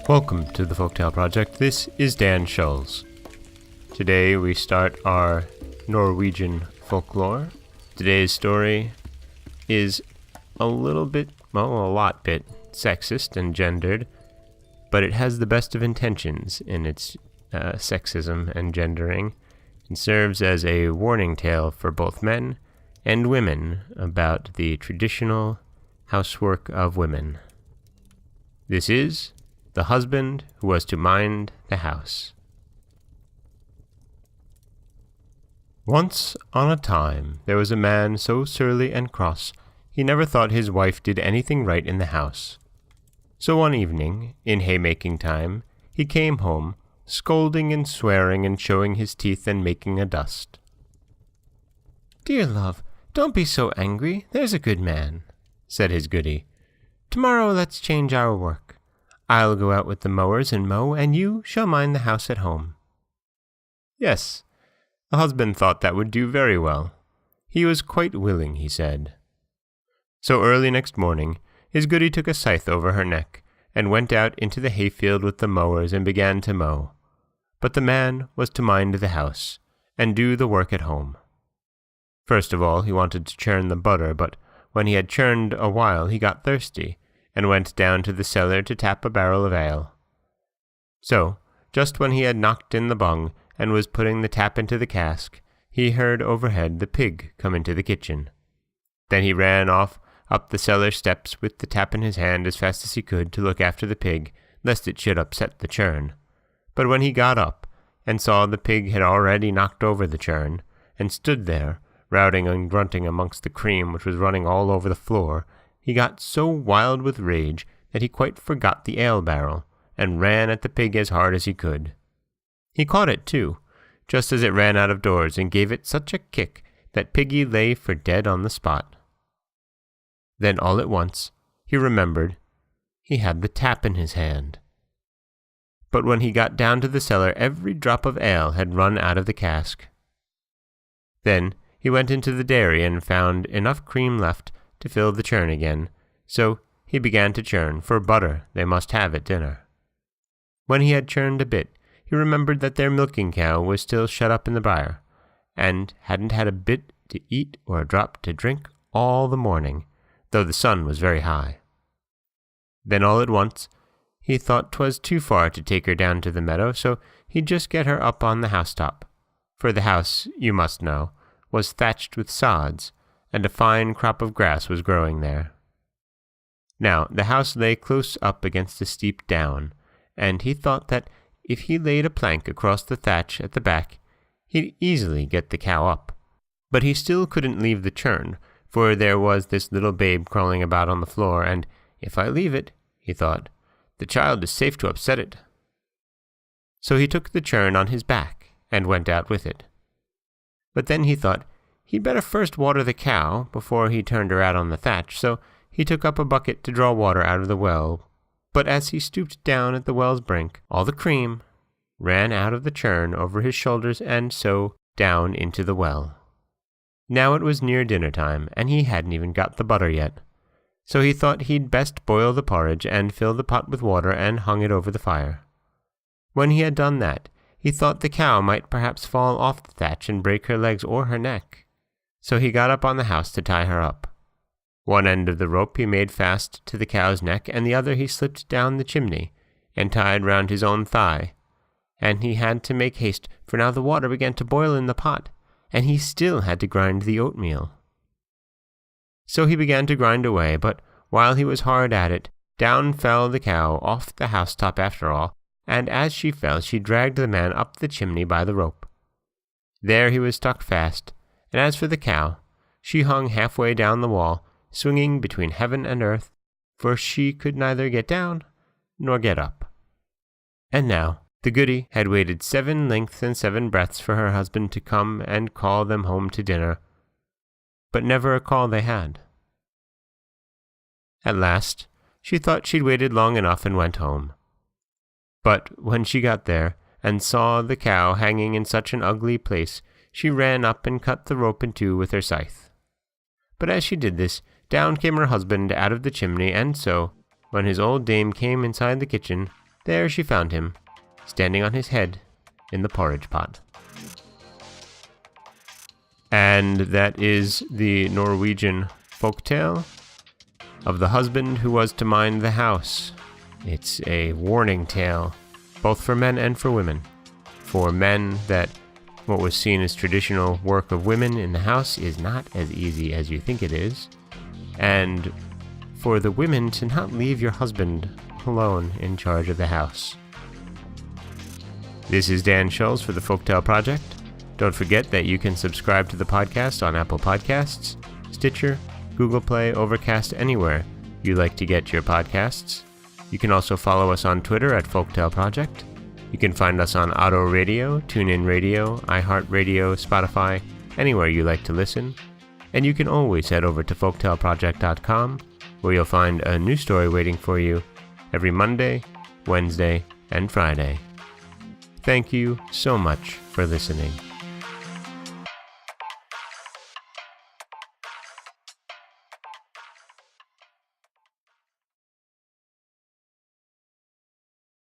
Welcome to the Folktale Project. This is Dan Schulz. Today we start our Norwegian folklore. Today's story is a lot sexist and gendered, but it has the best of intentions in its sexism and gendering, and serves as a warning tale for both men and women about the traditional housework of women. This is The Husband Who Was to Mind the House. Once on a time there was a man so surly and cross he never thought his wife did anything right in the house. So one evening, in haymaking time, he came home, scolding and swearing and showing his teeth and making a dust. "Dear love, don't be so angry, there's a good man," said his goody. "Tomorrow let's change our work. I'll go out with the mowers and mow, and you shall mind the house at home." Yes, the husband thought that would do very well. He was quite willing, he said. So early next morning, his goody took a scythe over her neck, and went out into the hayfield with the mowers and began to mow. But the man was to mind the house, and do the work at home. First of all, he wanted to churn the butter, but when he had churned a while he got thirsty, and went down to the cellar to tap a barrel of ale. So, just when he had knocked in the bung, and was putting the tap into the cask, he heard overhead the pig come into the kitchen. Then he ran off up the cellar steps with the tap in his hand as fast as he could to look after the pig, lest it should upset the churn. But when he got up, and saw the pig had already knocked over the churn, and stood there, routing and grunting amongst the cream which was running all over the floor, he got so wild with rage that he quite forgot the ale barrel, and ran at the pig as hard as he could. He caught it, too, just as it ran out of doors, and gave it such a kick that piggy lay for dead on the spot. Then all at once he remembered he had the tap in his hand. But when he got down to the cellar, every drop of ale had run out of the cask. Then he went into the dairy and found enough cream left to fill the churn again, so he began to churn, for butter they must have at dinner. When he had churned a bit, he remembered that their milking cow was still shut up in the byre, and hadn't had a bit to eat or a drop to drink all the morning, though the sun was very high. Then all at once he thought 'twas too far to take her down to the meadow, so he'd just get her up on the housetop, for the house, you must know, was thatched with sods, and a fine crop of grass was growing there. Now the house lay close up against a steep down, and he thought that if he laid a plank across the thatch at the back, he'd easily get the cow up. But he still couldn't leave the churn, for there was this little babe crawling about on the floor, and if I leave it, he thought, the child is safe to upset it. So he took the churn on his back, and went out with it. But then he thought he'd better first water the cow before he turned her out on the thatch, so he took up a bucket to draw water out of the well. But as he stooped down at the well's brink, all the cream ran out of the churn over his shoulders and so down into the well. Now it was near dinner time, and he hadn't even got the butter yet. So he thought he'd best boil the porridge and fill the pot with water and hung it over the fire. When he had done that, he thought the cow might perhaps fall off the thatch and break her legs or her neck. So he got up on the house to tie her up. One end of the rope he made fast to the cow's neck, and the other he slipped down the chimney, and tied round his own thigh. And he had to make haste, for now the water began to boil in the pot, and he still had to grind the oatmeal. So he began to grind away, but while he was hard at it, down fell the cow off the housetop after all, and as she fell she dragged the man up the chimney by the rope. There he was stuck fast, and as for the cow, she hung halfway down the wall, swinging between heaven and earth, for she could neither get down nor get up. And now the goody had waited 7 lengths and 7 breaths for her husband to come and call them home to dinner, but never a call they had. At last she thought she'd waited long enough and went home. But when she got there, and saw the cow hanging in such an ugly place, she ran up and cut the rope in two with her scythe. But as she did this, down came her husband out of the chimney, and so, when his old dame came inside the kitchen, There she found him, standing on his head in the porridge pot. And that is the Norwegian folktale of the husband who was to mind the house. It's a warning tale, both for men and for women. For men, that what was seen as traditional work of women in the house is not as easy as you think it is. And for the women to not leave your husband alone in charge of the house. This is Dan Schulz for the Folktale Project. Don't forget that you can subscribe to the podcast on Apple Podcasts, Stitcher, Google Play, Overcast, anywhere you like to get your podcasts. You can also follow us on Twitter at Folktale Project. You can find us on Auto Radio, TuneIn Radio, iHeartRadio, Spotify, anywhere you like to listen. And you can always head over to folktaleproject.com, where you'll find a new story waiting for you every Monday, Wednesday, and Friday. Thank you so much for listening.